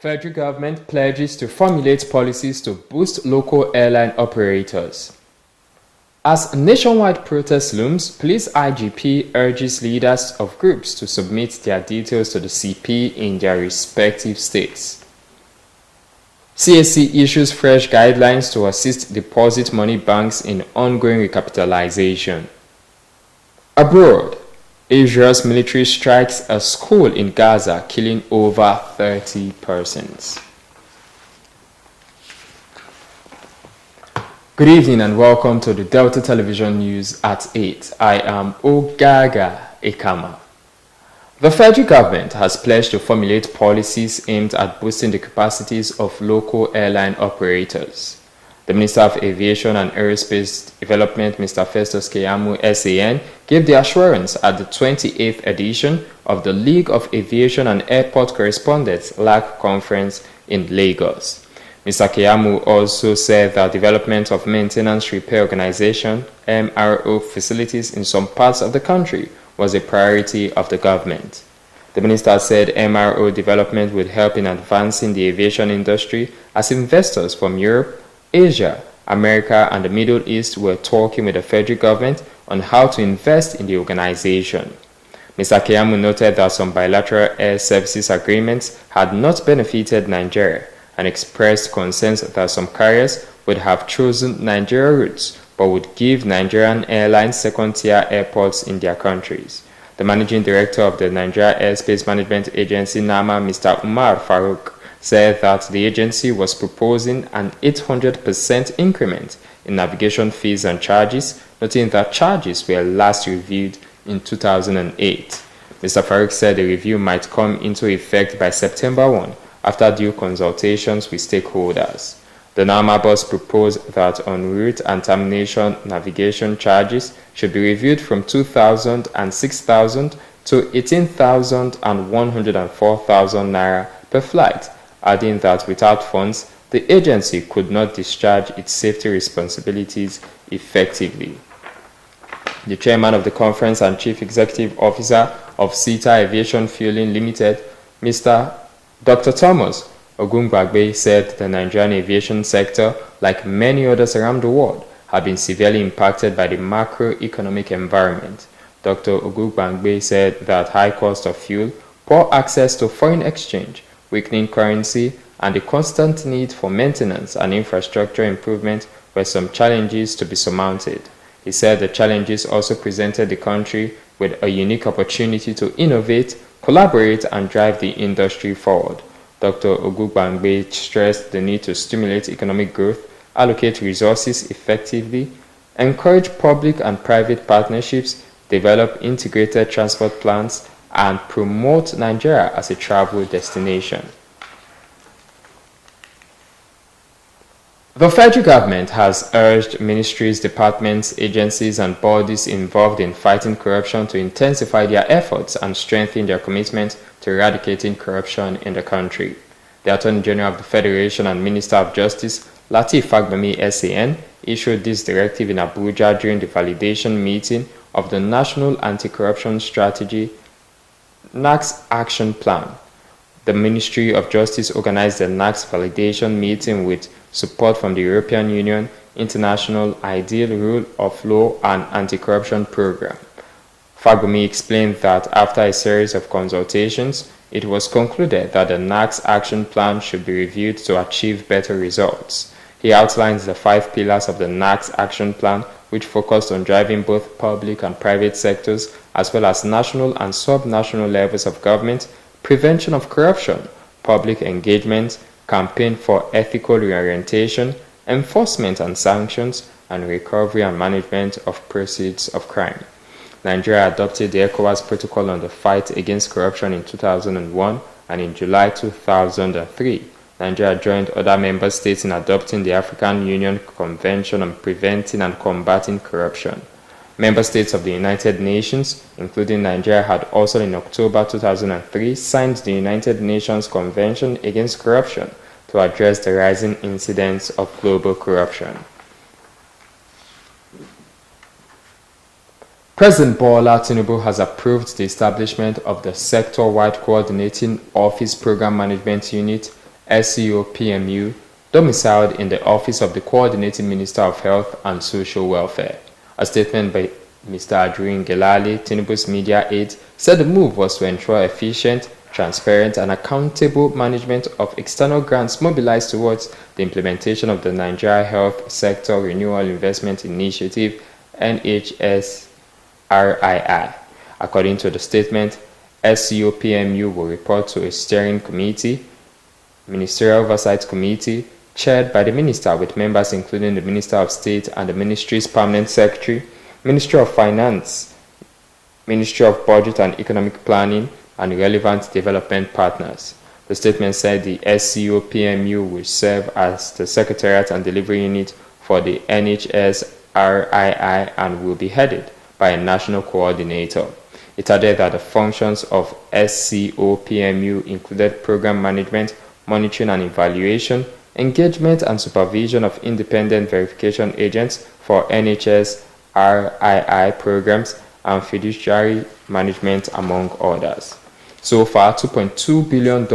Federal government pledges to formulate policies to boost local airline operators. As nationwide protest looms, Police IGP urges leaders of groups to submit their details to the CP in their respective states. CAC issues fresh guidelines to assist deposit money banks in ongoing recapitalization. Abroad, Israel's military strikes a school in Gaza, killing over 30 persons. Good evening and welcome to the Delta Television News at 8. I am Ogaga Ekama. The federal government has pledged to formulate policies aimed at boosting the capacities of local airline operators. The Minister of Aviation and Aerospace Development, Mr. Festus Keyamo, SAN, gave the assurance at the 28th edition of the League of Aviation and Airport Correspondents LAC conference in Lagos. Mr. Keyamo also said that development of maintenance repair organization (MRO) facilities in some parts of the country was a priority of the government. The minister said MRO development would help in advancing the aviation industry as investors from Europe, Asia, America, and the Middle East were talking with the federal government on how to invest in the organization. Mr. Keyamo noted that some bilateral air services agreements had not benefited Nigeria and expressed concerns that some carriers would have chosen Nigeria routes but would give Nigerian airlines second-tier airports in their countries. The managing director of the Nigeria Airspace Management Agency, NAMA, Mr. Umar Farouk, said that the agency was proposing an 800% increment in navigation fees and charges, noting that charges were last reviewed in 2008. Mr. Farouk said the review might come into effect by September 1 after due consultations with stakeholders. The NAMA boss proposed that en route and termination navigation charges should be reviewed from 2,000 and 6,000 to 18,000 and 104,000 naira per flight, adding that without funds, the agency could not discharge its safety responsibilities effectively. The chairman of the conference and chief executive officer of SITA Aviation Fueling Limited, Mr. Dr. Thomas Ogungbagbe, said the Nigerian aviation sector, like many others around the world, have been severely impacted by the macroeconomic environment. Dr. Ogungbagbe said that high cost of fuel, poor access to foreign exchange, weakening currency, and the constant need for maintenance and infrastructure improvement were some challenges to be surmounted. He said the challenges also presented the country with a unique opportunity to innovate, collaborate, and drive the industry forward. Dr. Ogungbagbe stressed the need to stimulate economic growth, allocate resources effectively, encourage public and private partnerships, develop integrated transport plans, and promote Nigeria as a travel destination. The federal government has urged ministries, departments, agencies, and bodies involved in fighting corruption to intensify their efforts and strengthen their commitment to eradicating corruption in the country. The Attorney General of the Federation and Minister of Justice, Lateef Fagbemi, SAN, issued this directive in Abuja during the validation meeting of the National Anti-Corruption Strategy NACS Action Plan. The Ministry of Justice organized the NACS validation meeting with support from the European Union, International Ideal Rule of Law and Anti-Corruption Program. Fagbemi explained that after a series of consultations, it was concluded that the NACS action plan should be reviewed to achieve better results. He outlined the 5 pillars of the NACS action plan, which focused on driving both public and private sectors, as well as national and sub-national levels of government, prevention of corruption, public engagement, campaign for ethical reorientation, enforcement and sanctions, and recovery and management of proceeds of crime. Nigeria adopted the ECOWAS Protocol on the Fight Against Corruption in 2001, and in July 2003, Nigeria joined other member states in adopting the African Union Convention on Preventing and Combating Corruption. Member states of the United Nations, including Nigeria, had also in October 2003 signed the United Nations Convention Against Corruption to address the rising incidence of global corruption. President Bola Tinubu has approved the establishment of the Sector-Wide Coordinating Office Program Management Unit SCO-PMU, domiciled in the Office of the Coordinating Minister of Health and Social Welfare. A statement by Mr. Adrian Gelale, Tinubu's media aide, said the move was to ensure efficient, transparent and accountable management of external grants mobilized towards the implementation of the Nigeria Health Sector Renewal Investment Initiative NHS-RII. According to the statement, SCO-PMU will report to a steering committee, Ministerial Oversight Committee, chaired by the Minister with members including the Minister of State and the Ministry's Permanent Secretary, Ministry of Finance, Ministry of Budget and Economic Planning, and relevant development partners. The statement said the SCO-PMU will serve as the Secretariat and Delivery Unit for the NHS-RII and will be headed by a national coordinator. It added that the functions of SCO-PMU included program management, monitoring and evaluation, engagement and supervision of independent verification agents for NHS-RII programs, and fiduciary management, among others. So far, $2.2 billion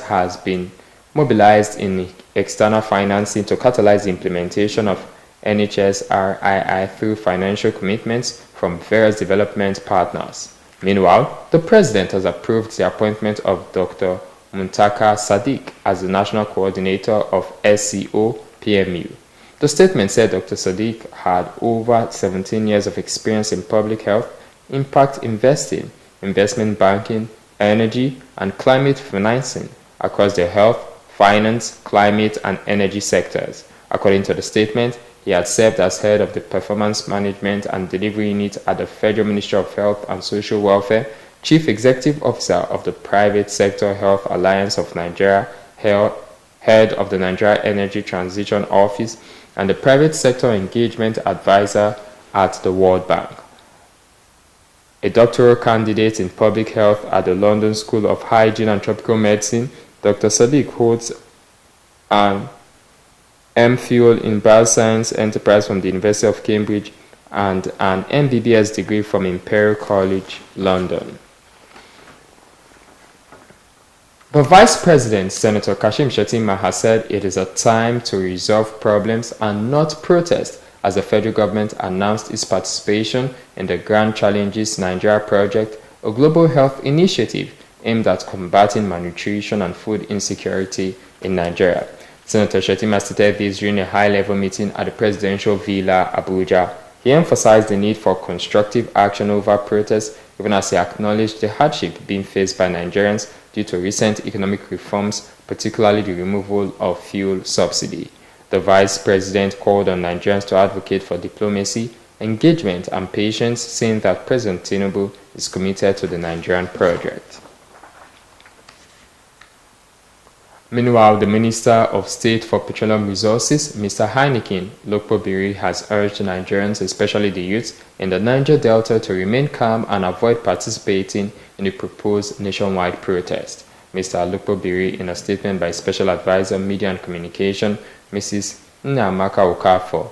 has been mobilized in external financing to catalyze the implementation of NHS-RII through financial commitments from various development partners. Meanwhile, the President has approved the appointment of Dr. Muntaka Sadiq as the National Coordinator of SCO-PMU. The statement said Dr. Sadiq had over 17 years of experience in public health, impact investing, investment banking, energy, and climate financing across the health, finance, climate, and energy sectors. According to the statement, he had served as head of the Performance Management and Delivery Unit at the Federal Ministry of Health and Social Welfare, Chief Executive Officer of the Private Sector Health Alliance of Nigeria, head of the Nigeria Energy Transition Office, and the Private Sector Engagement Advisor at the World Bank. A doctoral candidate in public health at the London School of Hygiene and Tropical Medicine, Dr. Sadiq holds an MPhil in Bioscience Enterprise from the University of Cambridge and an MBBS degree from Imperial College, London. The Vice President, Senator Kashim Shettima, has said it is a time to resolve problems and not protest, as the federal government announced its participation in the Grand Challenges Nigeria project, a global health initiative aimed at combating malnutrition and food insecurity in Nigeria. Senator Shettima stated this during a high-level meeting at the Presidential Villa, Abuja. He emphasized the need for constructive action over protests, even as he acknowledged the hardship being faced by Nigerians due to recent economic reforms, particularly the removal of fuel subsidy. The Vice President called on Nigerians to advocate for diplomacy, engagement, and patience, saying that President Tinubu is committed to the Nigerian project. Meanwhile, the Minister of State for Petroleum Resources, Mr. Heineken Lokpobiri, has urged Nigerians, especially the youth in the Niger Delta, to remain calm and avoid participating in the proposed nationwide protest. Mr. Lokpobiri, in a statement by Special Advisor, Media and Communication, Mrs. Nnamaka Okafor,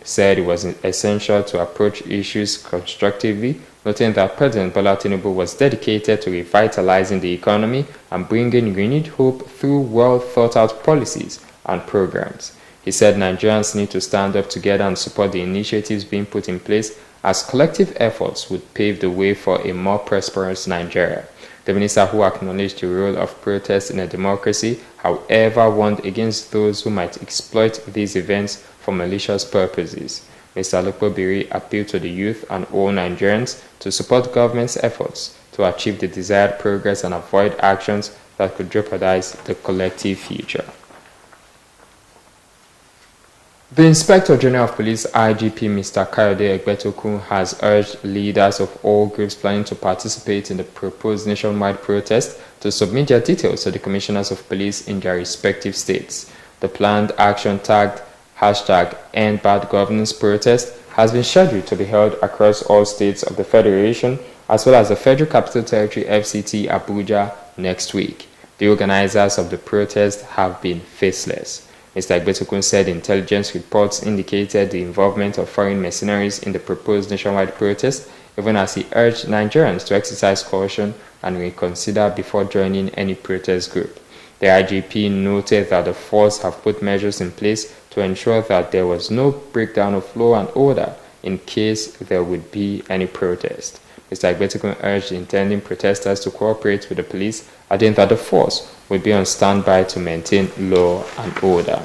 said it was essential to approach issues constructively, noting that President Bola Tinubu was dedicated to revitalizing the economy and bringing renewed hope through well-thought-out policies and programs. He said Nigerians need to stand up together and support the initiatives being put in place, as collective efforts would pave the way for a more prosperous Nigeria. The minister, who acknowledged the role of protest in a democracy, however, warned against those who might exploit these events for malicious purposes. Mr. Lokpobiri appealed to the youth and all Nigerians to support government's efforts to achieve the desired progress and avoid actions that could jeopardize the collective future. The Inspector General of Police, IGP Mr. Kayode Egbetokun, has urged leaders of all groups planning to participate in the proposed nationwide protest to submit their details to the Commissioners of Police in their respective states. The planned action tagged #EndBadGovernance protest has been scheduled to be held across all states of the Federation, as well as the Federal Capital Territory FCT Abuja next week. The organizers of the protest have been faceless. Mr. Egbetokun said intelligence reports indicated the involvement of foreign mercenaries in the proposed nationwide protest, even as he urged Nigerians to exercise caution and reconsider before joining any protest group. The IGP noted that the force have put measures in place to ensure that there was no breakdown of law and order in case there would be any protest. Mr. Egbetikun urged intending protesters to cooperate with the police, adding that the force would be on standby to maintain law and order.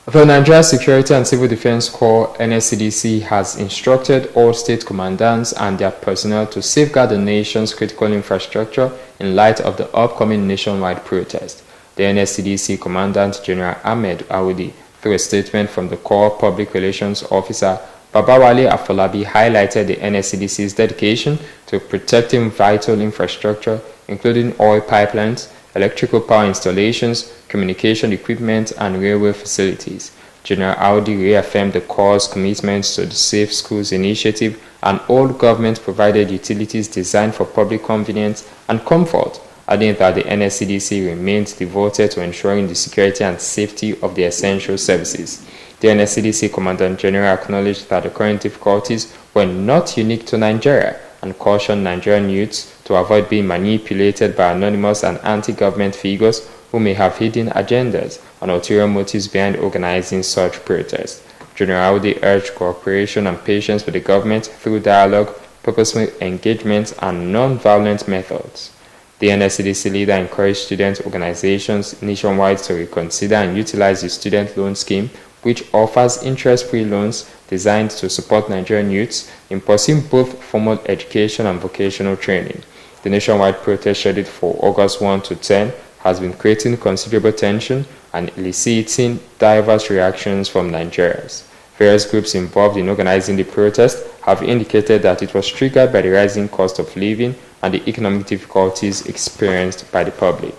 The Nigeria Security and Civil Defense Corps (NSCDC) has instructed all state commandants and their personnel to safeguard the nation's critical infrastructure in light of the upcoming nationwide protest. The NSCDC Commandant General Ahmed Aoudi, through a statement from the Corps Public Relations Officer Babawale Afolabi, highlighted the NSCDC's dedication to protecting vital infrastructure, including oil pipelines, electrical power installations, communication equipment, and railway facilities. General Aoudi reaffirmed the Corps' commitment to the Safe Schools Initiative and all government-provided utilities designed for public convenience and comfort, adding that the NSCDC remains devoted to ensuring the security and safety of the essential services. The NSCDC Commandant General acknowledged that the current difficulties were not unique to Nigeria and cautioned Nigerian youths to avoid being manipulated by anonymous and anti-government figures who may have hidden agendas and ulterior motives behind organizing such protests. General Aoudi urged cooperation and patience with the government through dialogue, purposeful engagement, and non-violent methods. The NSCDC leader encouraged student organizations nationwide to reconsider and utilize the student loan scheme, which offers interest-free loans designed to support Nigerian youths in pursuing both formal education and vocational training. The nationwide protest scheduled for August 1 to 10 has been creating considerable tension and eliciting diverse reactions from Nigerians. Various groups involved in organizing the protest have indicated that it was triggered by the rising cost of living and the economic difficulties experienced by the public.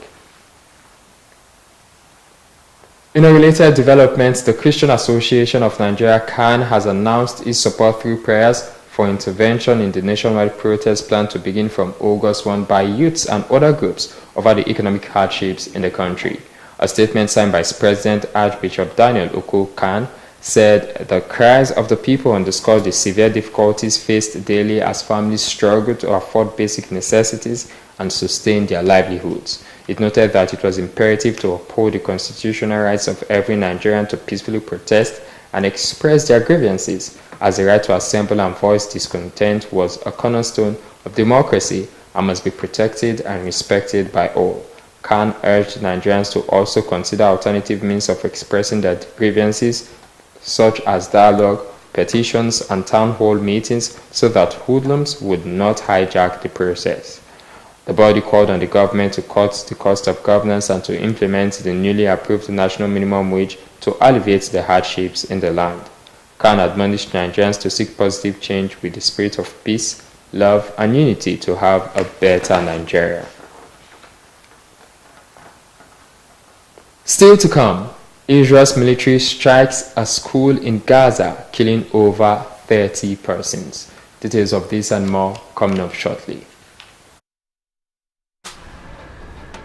In a related development, the Christian Association of Nigeria (CAN) has announced its support through prayers for intervention in the nationwide protest planned to begin from August 1 by youths and other groups over the economic hardships in the country. A statement signed by President Archbishop Daniel Oko CAN said the cries of the people underscore the severe difficulties faced daily as families struggle to afford basic necessities and sustain their livelihoods. It noted that it was imperative to uphold the constitutional rights of every Nigerian to peacefully protest and express their grievances, as the right to assemble and voice discontent was a cornerstone of democracy and must be protected and respected by all. CAN urged Nigerians to also consider alternative means of expressing their grievances, such as dialogue, petitions, and town hall meetings, so that hoodlums would not hijack the process. The body called on the government to cut the cost of governance and to implement the newly approved national minimum wage to alleviate the hardships in the land. CAN admonished Nigerians to seek positive change with the spirit of peace, love, and unity to have a better Nigeria. Still to come, Israel's military strikes a school in Gaza, killing over 30 persons. Details of this and more coming up shortly.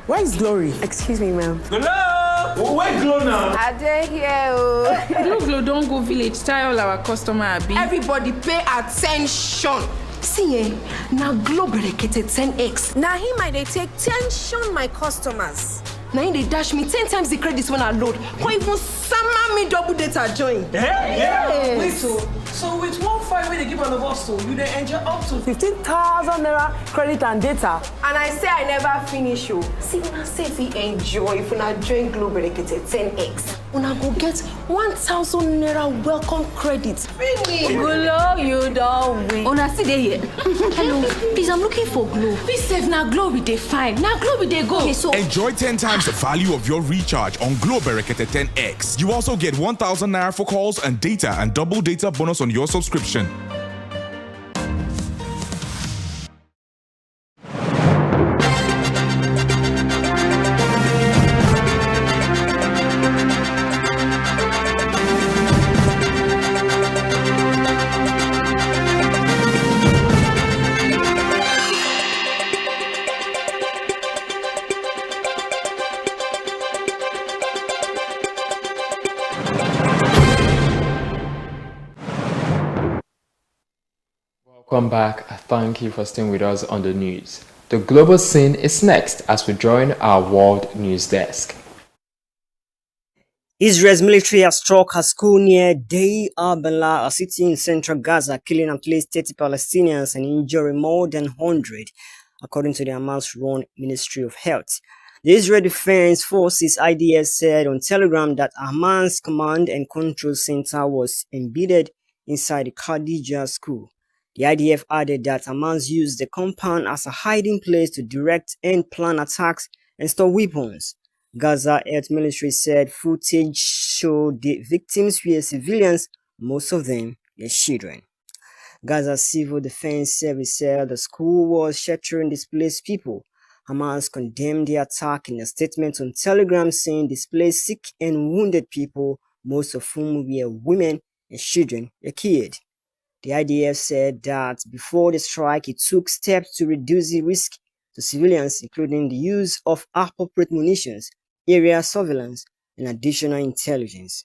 Where is Glory? Excuse me, ma'am. Hello? Where Glow now? I didn't hear. No, Glow, don't go village. Tell all our customer, Abi. Everybody pay attention. See, now Glow dedicated 10x. Now he might they take tension my customers. Now they dash me 10 times the credits when I load. Or even summer me double data join. Yeah. Wait, so with 1.5 when they give all of us, so you then enjoy up to 15,000 naira credit and data. And I say I never finish you. See, when I say if we enjoy, if I join Glow dedicated 10x, when I go get 1,000 naira welcome credits. Finish. Glow, you don't win. Una see dey here. Hello, please, I'm looking for Glow. Please save now Glow with the fine. Now Glow with the go. Okay, so Enjoy 10 times the value of your recharge on Glow Berekete 10X. You also get 1,000 naira for calls and data and double data bonus on your subscription. Welcome back. Thank you for staying with us on the news. The global scene is next as we join our world news desk. Israel's military has struck a school near Deir al-Balah, a city in central Gaza, killing at least 30 Palestinians and injuring more than 100, according to the Hamas-run Ministry of Health. The Israel Defense Forces IDF said on Telegram that Hamas Command and Control Center was embedded inside the Khadija school. The IDF added that Hamas used the compound as a hiding place to direct and plan attacks and store weapons. Gaza Health Ministry said footage showed the victims were civilians, most of them were children. Gaza Civil Defense Service said the school was sheltering displaced people. Hamas condemned the attack in a statement on Telegram, saying displaced sick and wounded people, most of whom were women and children, were killed. The IDF said that before the strike, it took steps to reduce the risk to civilians, including the use of appropriate munitions, area surveillance, and additional intelligence.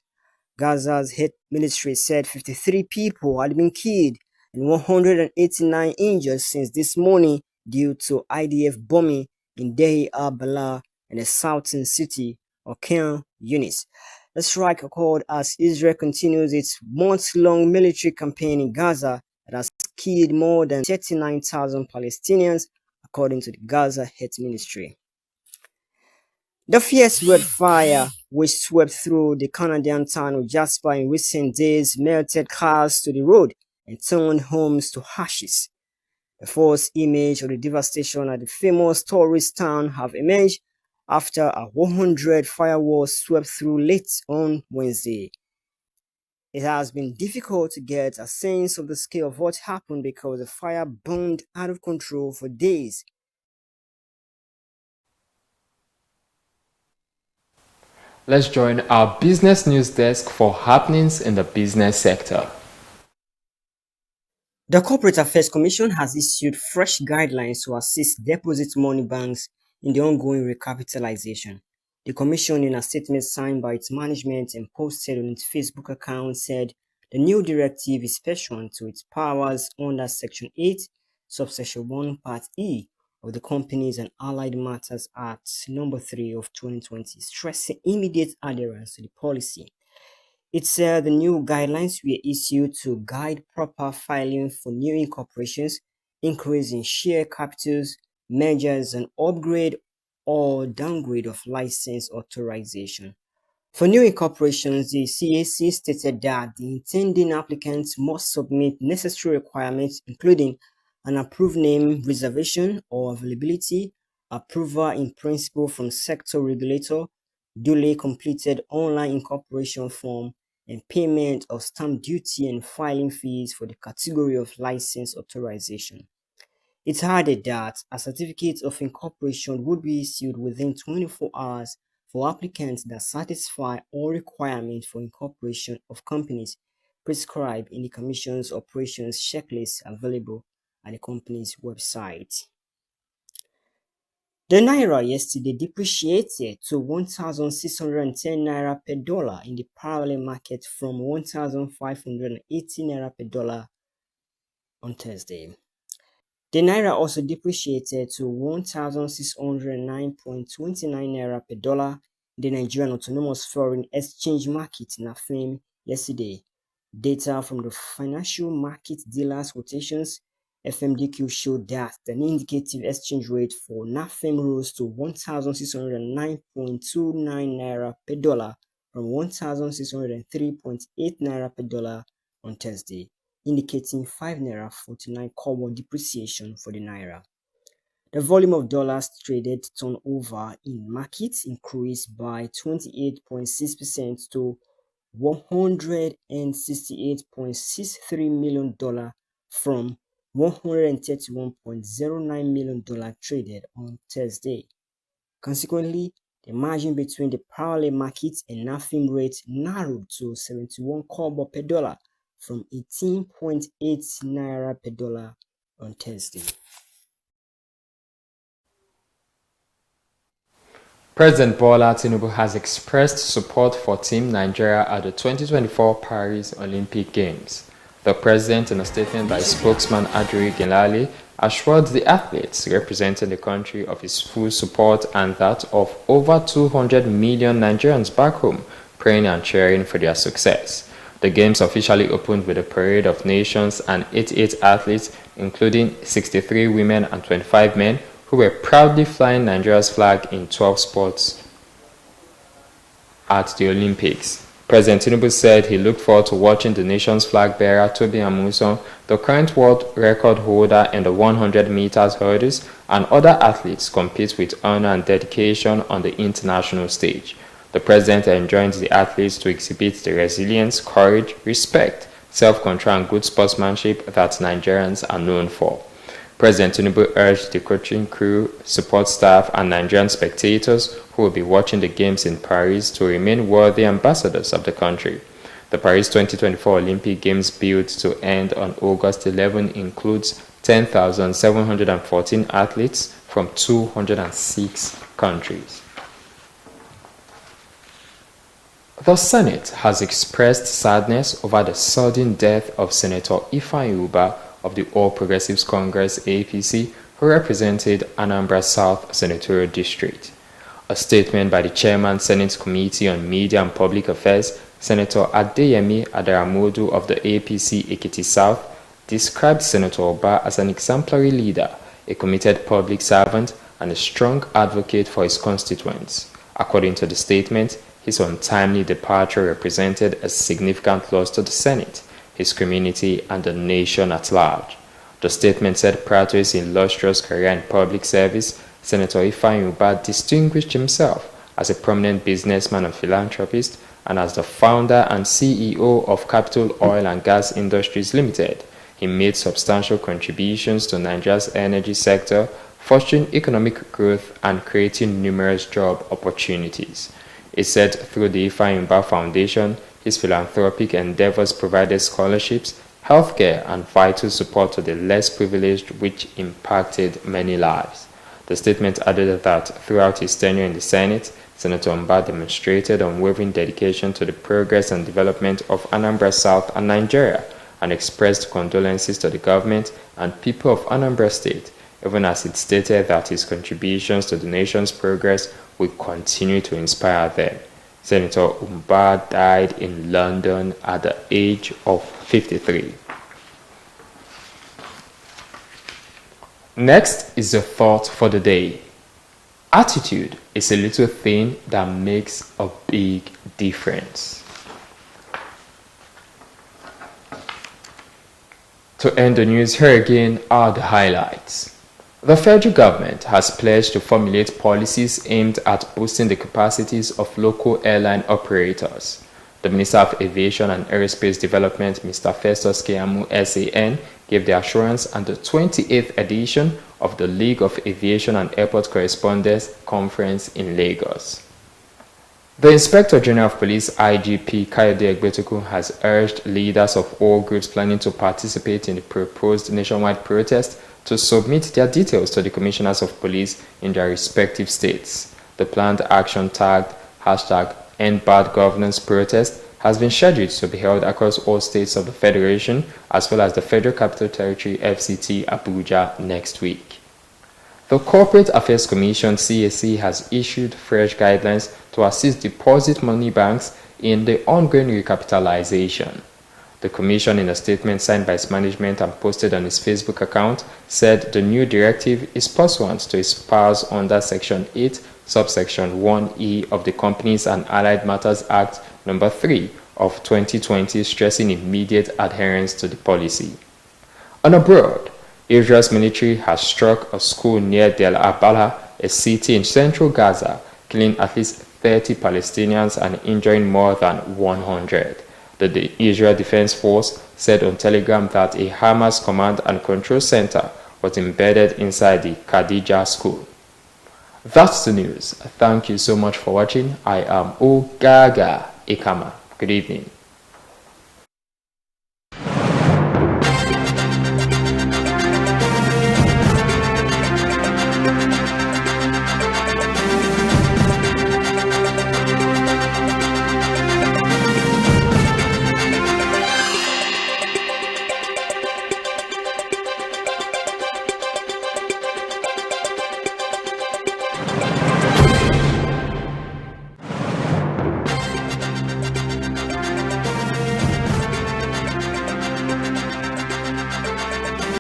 Gaza's health ministry said 53 people had been killed and 189 injured since this morning due to IDF bombing in Deir al-Balah and the southern city of Khan Yunis. The strike occurred as Israel continues its months-long military campaign in Gaza that has killed more than 39,000 Palestinians, according to the Gaza Health Ministry. The fierce wildfire which swept through the Canadian town of Jasper in recent days melted cars to the road and turned homes to ashes. The first image of the devastation at the famous tourist town have emerged after a 100 firewalls swept through late on Wednesday. It has been difficult to get a sense of the scale of what happened because the fire burned out of control for days. Let's join our business news desk for happenings in the business sector. The Corporate Affairs Commission has issued fresh guidelines to assist deposit money banks in the ongoing recapitalization. The Commission, in a statement signed by its management and posted on its Facebook account, said the new directive is pursuant to its powers under Section 8, Subsection 1, Part E of the Companies and Allied Matters Act No. 3 of 2020, stressing immediate adherence to the policy. It said the new guidelines were issued to guide proper filing for new incorporations, increase in share capitals, mergers, and upgrade or downgrade of license authorization. For new incorporations, the CAC stated that the intending applicants must submit necessary requirements, including an approved name reservation or availability, approval in principle from sector regulator, duly completed online incorporation form, and payment of stamp duty and filing fees for the category of license authorization. It added that a certificate of incorporation would be issued within 24 hours for applicants that satisfy all requirements for incorporation of companies prescribed in the Commission's operations checklist available at the company's website. The Naira yesterday depreciated to 1,610 Naira per dollar in the parallel market from 1,580 Naira per dollar on Thursday. The Naira also depreciated to 1,609.29 Naira per dollar in the Nigerian Autonomous Foreign Exchange Market (NAFEM) yesterday. Data from the Financial Market Dealers Quotations FMDQ showed that the indicative exchange rate for NAFEM rose to 1,609.29 Naira per dollar from 1,603.8 Naira per dollar on Thursday, indicating 5 Naira 49 kobo depreciation for the Naira. The volume of dollars traded turnover in markets increased by 28.6% to $168.63 million from $131.09 million traded on Thursday. Consequently, the margin between the parallel market and NAFEM rate narrowed to 71 kobo per dollar from 18.8 Naira per dollar on Thursday. President Bola Tinubu has expressed support for Team Nigeria at the 2024 Paris Olympic Games. The president, in a statement by spokesman Adjuri Gelale, assured the athletes representing the country of his full support and that of over 200 million Nigerians back home praying and cheering for their success. The games officially opened with a parade of nations and 88 athletes, including 63 women and 25 men, who were proudly flying Nigeria's flag in 12 sports at the Olympics. President Tinubu said he looked forward to watching the nation's flag bearer Tobi Amusan, the current world record holder in the 100 meters hurdles, and other athletes compete with honor and dedication on the international stage. The president enjoined the athletes to exhibit the resilience, courage, respect, self-control, and good sportsmanship that Nigerians are known for. President Tinubu urged the coaching crew, support staff, and Nigerian spectators who will be watching the games in Paris to remain worthy ambassadors of the country. The Paris 2024 Olympic Games billed to end on August 11 includes 10,714 athletes from 206 countries. The Senate has expressed sadness over the sudden death of Senator Ifeanyi Ubah of the All Progressives Congress (APC), who represented Anambra South Senatorial District. A statement by the Chairman Senate Committee on Media and Public Affairs, Senator Adeyemi Adaramodu of the APC Ekiti South, described Senator Ubah as an exemplary leader, a committed public servant, and a strong advocate for his constituents. According to the statement, his untimely departure represented a significant loss to the Senate, his community, and the nation at large. The statement said prior to his illustrious career in public service, Senator Ifeanyi Ubah distinguished himself as a prominent businessman and philanthropist, and as the founder and CEO of Capital Oil and Gas Industries Limited. He made substantial contributions to Nigeria's energy sector, fostering economic growth and creating numerous job opportunities. It said through the Ifeanyi Ubah Foundation, his philanthropic endeavors provided scholarships, healthcare, and vital support to the less privileged, which impacted many lives. The statement added that throughout his tenure in the Senate, Senator Ubah demonstrated unwavering dedication to the progress and development of Anambra South and Nigeria, and expressed condolences to the government and people of Anambra State, even as it stated that his contributions to the nation's progress will continue to inspire them. Senator Ubah died in London at the age of 53. Next is the thought for the day. Attitude is a little thing that makes a big difference. To end the news, here again are the highlights. The federal government has pledged to formulate policies aimed at boosting the capacities of local airline operators. The Minister of Aviation and Aerospace Development, Mr. Festus Keyamo, SAN, gave the assurance at the 28th edition of the League of Aviation and Airport Correspondents Conference in Lagos. The Inspector General of Police, IGP Kayode Egbetoku, has urged leaders of all groups planning to participate in the proposed nationwide protest to submit their details to the Commissioners of Police in their respective states. The planned action tagged #EndBadGovernance protest has been scheduled to be held across all states of the Federation, as well as the Federal Capital Territory FCT Abuja next week. The Corporate Affairs Commission (CAC) has issued fresh guidelines to assist deposit money banks in the ongoing recapitalization. The Commission, in a statement signed by its management and posted on its Facebook account, said the new directive is pursuant to its powers under Section 8, Subsection 1E of the Companies and Allied Matters Act No. 3 of 2020, stressing immediate adherence to the policy. On abroad, Israel's military has struck a school near Deir al-Balah, a city in central Gaza, killing at least 30 Palestinians and injuring more than 100. The Israel Defense Force said on Telegram that a Hamas command and control center was embedded inside the Khadija school. That's the news. Thank you so much for watching. I am Ogaga Ikama. Good evening.